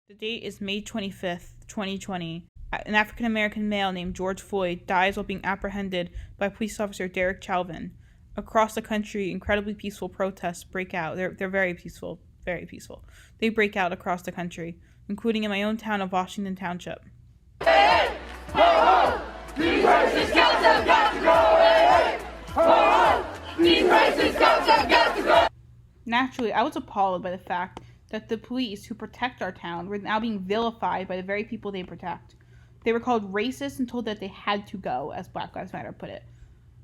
The date is May 25th, 2020. An African-American male named George Floyd dies while being apprehended by police officer Derek Chauvin. Across the country, incredibly peaceful protests break out. They're very peaceful, very peaceful. They break out across the country, including in my own town of Washington Township. Hey, hey, ho, ho! These racist cops have got to go! Hey, hey, ho, ho! These racist cops have got to go! Naturally, I was appalled by the fact that the police who protect our town were now being vilified by the very people they protect. They were called racist and told that they had to go, as Black Lives Matter put it.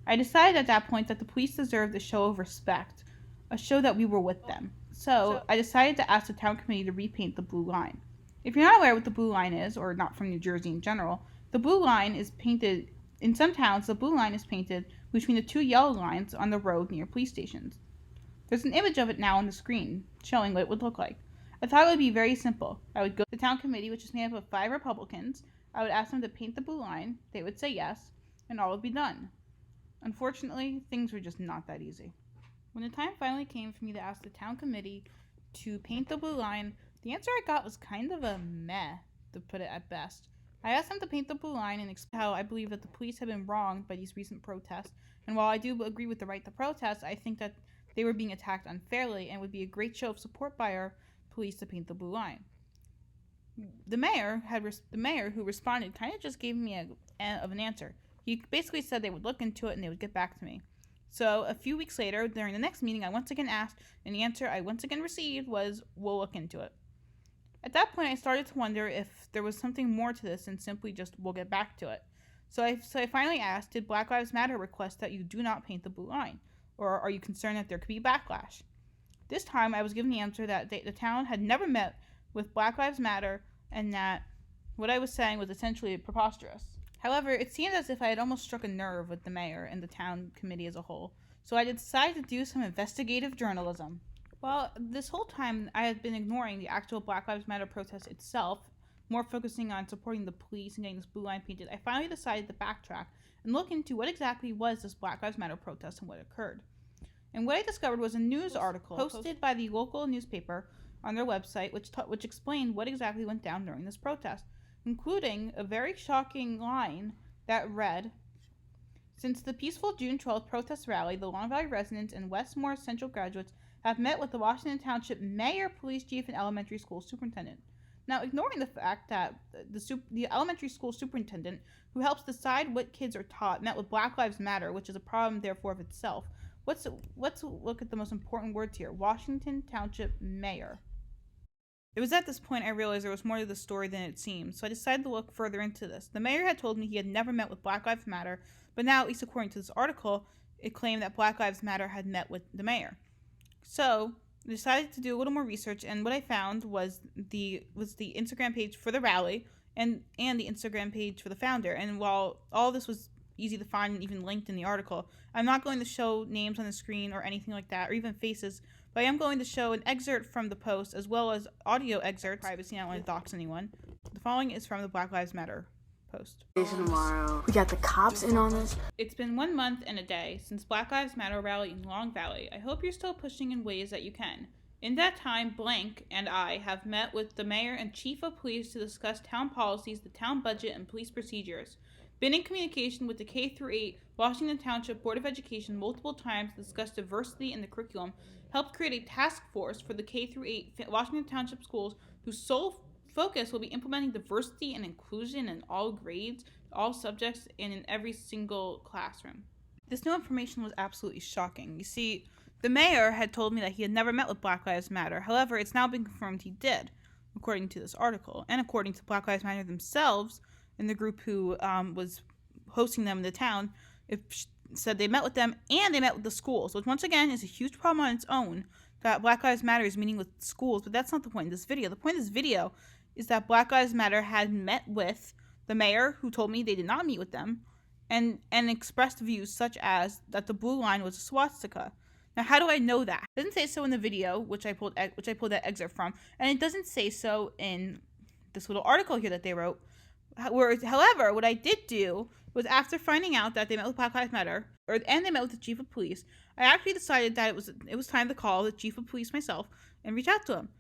I decided at that point that the police deserved a show of respect, a show that we were with them. So I decided to ask the town committee to repaint the blue line. If you're not aware what the blue line is, or not from New Jersey in general, the blue line is painted, in some towns, the blue line is painted between the two yellow lines on the road near police stations. There's an image of it now on the screen, showing what it would look like. I thought it would be very simple. I would go to the town committee, which is made up of 5 Republicans. I would ask them to paint the blue line. They would say yes, and all would be done. Unfortunately, things were just not that easy. When the time finally came for me to ask the town committee to paint the blue line, the answer I got was kind of a meh, to put it at best. I asked them to paint the blue line and explain how I believe that the police have been wronged by these recent protests. And while I do agree with the right to protest, I think that they were being attacked unfairly and would be a great show of support by our police to paint the blue line. The mayor who responded kind of just gave me an answer. He basically said they would look into it and they would get back to me. So a few weeks later, during the next meeting, I once again asked, and the answer I once again received was, "We'll look into it." At that point, I started to wonder if there was something more to this than simply just, "We'll get back to it." So I finally asked, did Black Lives Matter request that you do not paint the blue line? Or are you concerned that there could be backlash? This time, I was given the answer that the town had never met with Black Lives Matter and that what I was saying was essentially preposterous. However, it seemed as if I had almost struck a nerve with the mayor and the town committee as a whole, so I decided to do some investigative journalism. Well, this whole time, I had been ignoring the actual Black Lives Matter protest itself, more focusing on supporting the police and getting this blue line painted. I finally decided to backtrack and look into what exactly was this Black Lives Matter protest and what occurred. And what I discovered was a news article posted by the local newspaper on their website, which explained what exactly went down during this protest, including a very shocking line that read, "Since the peaceful June 12th protest rally, the Long Valley residents and Westmore Central graduates have met with the Washington Township mayor, police chief, and elementary school superintendent." Now, ignoring the fact that the elementary school superintendent, who helps decide what kids are taught, met with Black Lives Matter, which is a problem therefore of itself. Let's look at the most important words here. Washington Township mayor. It was at this point I realized there was more to the story than it seemed, so I decided to look further into this. The mayor had told me he had never met with Black Lives Matter, but now, at least according to this article, it claimed that Black Lives Matter had met with the mayor. So I decided to do a little more research, and what I found was the Instagram page for the rally and the Instagram page for the founder. And while all this was easy to find and even linked in the article, I'm not going to show names on the screen or anything like that, or even faces, but I am going to show an excerpt from the post as well as audio excerpts. Privacy, I don't want to dox anyone. The following is from the Black Lives Matter post. Tomorrow. We got the cops in on this. It's been 1 month and a day since Black Lives Matter rally in Long Valley. I hope you're still pushing in ways that you can. In that time, Blank and I have met with the mayor and chief of police to discuss town policies, the town budget, and police procedures. Been in communication with the K-8 Washington Township Board of Education multiple times to discuss diversity in the curriculum, helped create a task force for the K-8 Washington Township schools whose sole focus will be implementing diversity and inclusion in all grades, all subjects, and in every single classroom. This new information was absolutely shocking. You see, the mayor had told me that he had never met with Black Lives Matter. However, it's now been confirmed he did, according to this article, and according to Black Lives Matter themselves, and the group who was hosting them in the town, it said they met with them and they met with the schools, which once again is a huge problem on its own, that Black Lives Matter is meeting with schools, but that's not the point of this video. The point of this video is that Black Lives Matter had met with the mayor, who told me they did not meet with them, and expressed views such as that the blue line was a swastika. Now, how do I know that? It doesn't say so in the video, which I pulled that excerpt from, and it doesn't say so in this little article here that they wrote. However, what I did do was, after finding out that they met with Black Lives Matter, and they met with the chief of police, I actually decided that it was time to call the chief of police myself and reach out to him.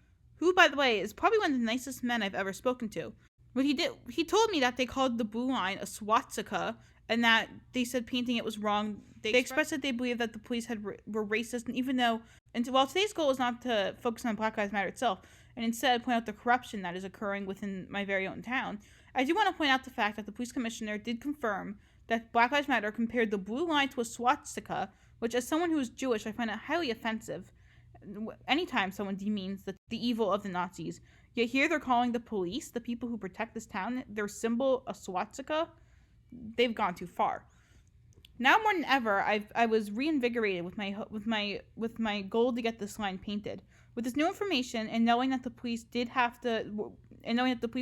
who, by the way, is probably one of the nicest men I've ever spoken to. What he did, he told me that they called the blue line a swastika, and that they said painting it was wrong. They expressed that they believed that the police were racist, and even though, while today's goal is not to focus on Black Lives Matter itself, and instead point out the corruption that is occurring within my very own town, I do want to point out the fact that the police commissioner did confirm that Black Lives Matter compared the blue line to a swastika, which, as someone who is Jewish, I find it highly offensive anytime someone demeans the evil of the Nazis. Yet here they're calling the police, the people who protect this town, their symbol a swastika. They've gone too far. Now more than ever, I was reinvigorated with my goal to get this line painted. With this new information and knowing that the police were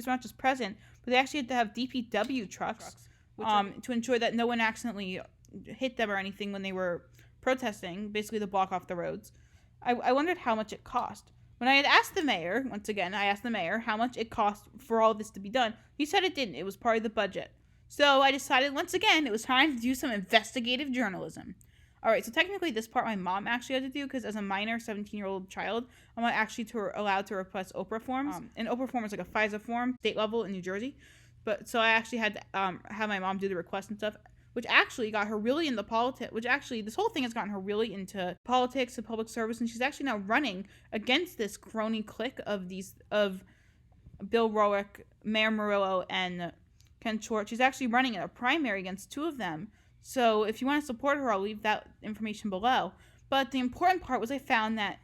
not just present, but they actually had to have DPW trucks to ensure that no one accidentally hit them or anything when they were protesting, basically to block off the roads. I wondered how much it cost. When I had asked the mayor, once again, how much it cost for all this to be done. He said it didn't. It was part of the budget. So I decided, once again, it was time to do some investigative journalism. Alright, so technically this part my mom actually had to do, because as a minor 17-year-old child, I'm not actually allowed to request Oprah forms. And Oprah form is like a FISA form, state level in New Jersey. But so I actually had to have my mom do the request and stuff, which actually got her really into politics, this whole thing has gotten her really into politics and public service, and she's actually now running against this Krony Klique of Bill Rorick, Mayor Murillo, and Ken Short. She's actually running in a primary against two of them. So if you want to support her, I'll leave that information below. But the important part was I found that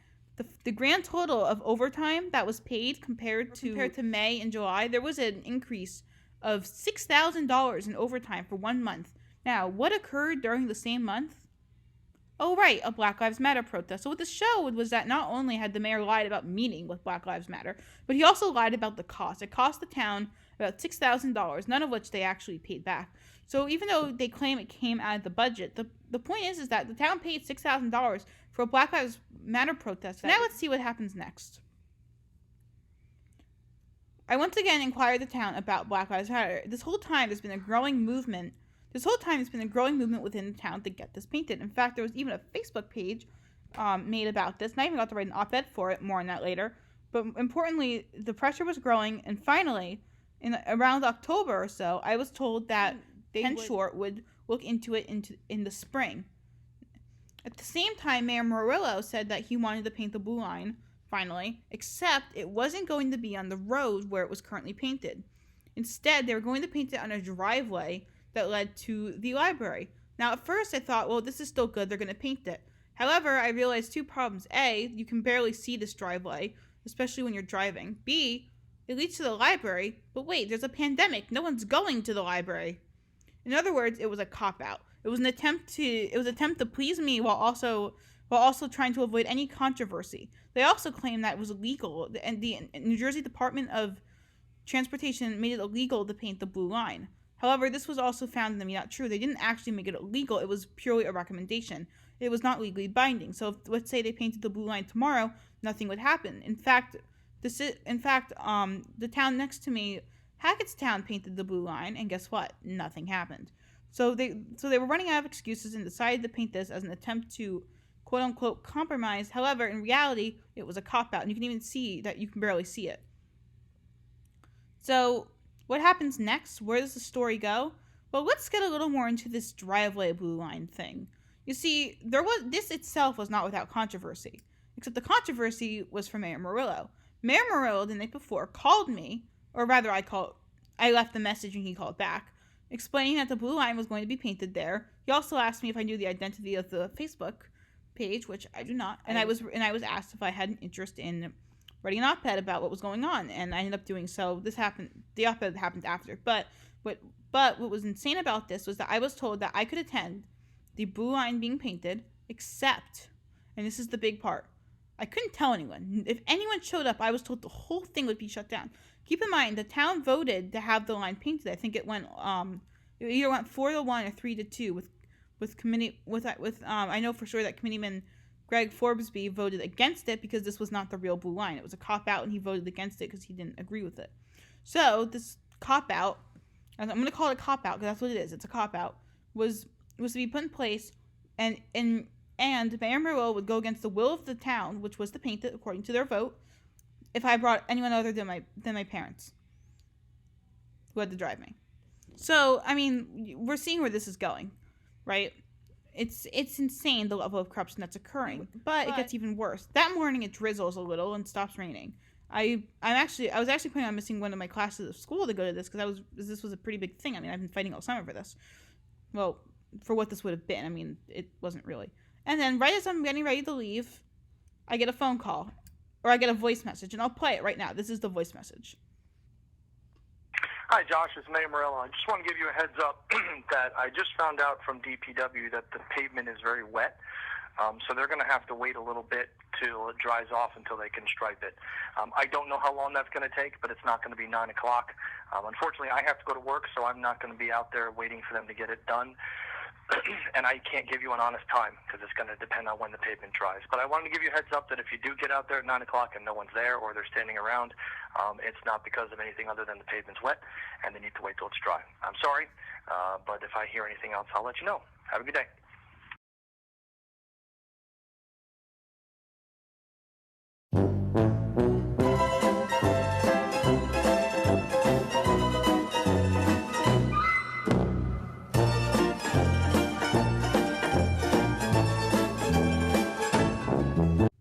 the grand total of overtime that was paid compared to May and July, there was an increase of $6,000 in overtime for 1 month. Now, what occurred during the same month? Oh, right, a Black Lives Matter protest. So what this showed was that not only had the mayor lied about meeting with Black Lives Matter, but he also lied about the cost. It cost the town about $6,000, none of which they actually paid back. So even though they claim it came out of the budget, the point is that the town paid $6,000 for a Black Lives Matter protest. Now let's see what happens next. I once again inquired the town about Black Lives Matter. This whole time there's been a growing movement within the town to get this painted. In fact, there was even a Facebook page made about this, and I even got to write an op-ed for it, more on that later. But importantly, the pressure was growing, and finally, around October or so, I was told that Ken Short would look into it in the spring. At the same time, Mayor Murillo said that he wanted to paint the blue line, finally, except it wasn't going to be on the road where it was currently painted. Instead, they were going to paint it on a driveway that led to the library. Now, at first, I thought, well, this is still good, they're going to paint it. However, I realized two problems. A, you can barely see this driveway, especially when you're driving. B, it leads to the library, but wait, there's a pandemic. No one's going to the library. In other words, it was a cop-out. It was an attempt to please me while also trying to avoid any controversy. They also claimed that it was illegal, and the New Jersey Department of Transportation made it illegal to paint the blue line. However, this was also found to be not true. They didn't actually make it illegal. It was purely a recommendation. It was not legally binding. So if, let's say they painted the blue line tomorrow, nothing would happen. In fact, the town next to me, Hackettstown, painted the blue line, and guess what? Nothing happened. So they were running out of excuses and decided to paint this as an attempt to quote unquote compromise. However, in reality, it was a cop-out, and you can even see that you can barely see it. So what happens next? Where does the story go? Well, let's get a little more into this driveway blue line thing. You see, this itself was not without controversy, except the controversy was for Mayor Murillo. Mayor Murillo, the night before, called me, or rather I left the message and he called back, explaining that the blue line was going to be painted there. He also asked me if I knew the identity of the Facebook page, which I do not, and I was asked if I had an interest in writing an op-ed about what was going on, and I ended up doing so. The op-ed happened after, but what was insane about this was that I was told that I could attend the blue line being painted, except, and this is the big part, I couldn't tell anyone. If anyone showed up, I was told the whole thing would be shut down. Keep in mind, the town voted to have the line painted. I think it went it either went 4-1 or 3-2 I know for sure that Committeeman Greg Forbesby voted against it because this was not the real blue line. It was a cop-out, and he voted against it because he didn't agree with it. So this cop-out, I'm going to call it a cop-out because that's what it is. It's a cop-out, was to be put in place, and Mayor Murillo would go against the will of the town, which was to paint it according to their vote, if I brought anyone other than my parents who had to drive me. So, I mean, we're seeing where this is going, right? It's insane the level of corruption that's occurring, but it gets even worse. That morning it drizzles a little and stops raining. I was actually planning on missing one of my classes of school to go to this because this was a pretty big thing. I mean, I've been fighting all summer for this. Well, for what this would have been. I mean, it wasn't really. And then right as I'm getting ready to leave, I get a phone call or I get a voice message, and I'll play it right now. This is the voice message. Hi, Josh. It's Mayor Morello. I just want to give you a heads up that I just found out from DPW that the pavement is very wet. So they're going to have to wait a little bit till it dries off until they can stripe it. I don't know how long that's going to take, but it's not going to be 9 o'clock. Unfortunately, I have to go to work, so I'm not going to be out there waiting for them to get it done. And I can't give you an honest time because it's going to depend on when the pavement dries. But I wanted to give you a heads up that if you do get out there at 9 o'clock and no one's there or they're standing around, it's not because of anything other than the pavement's wet and they need to wait till it's dry. I'm sorry, but if I hear anything else, I'll let you know. Have a good day.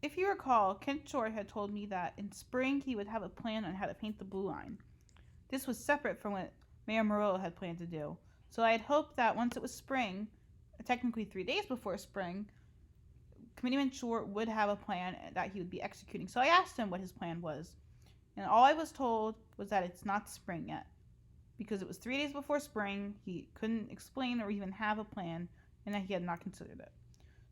If you recall, Kent Shore had told me that in spring he would have a plan on how to paint the blue line. This was separate from what Mayor Morello had planned to do, so I had hoped that once it was spring, technically 3 days before spring, Committeeman Shore would have a plan that he would be executing. So I asked him what his plan was, and all I was told was that it's not spring yet. Because it was 3 days before spring, he couldn't explain or even have a plan, and that he had not considered it.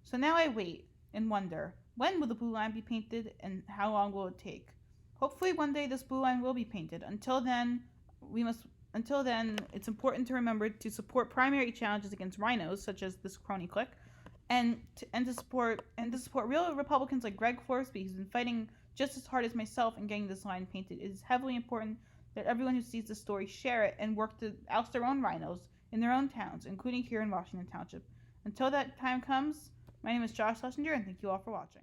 So now I wait and wonder, when will the blue line be painted and how long will it take? Hopefully one day this blue line will be painted. Until then, it's important to remember to support primary challenges against rhinos, such as this Krony Klique, and to support real Republicans like Greg Forsby, who's been fighting just as hard as myself in getting this line painted. It is heavily important that everyone who sees this story share it and work to oust their own rhinos in their own towns, including here in Washington Township. Until that time comes, my name is Josh Schlesinger, and thank you all for watching.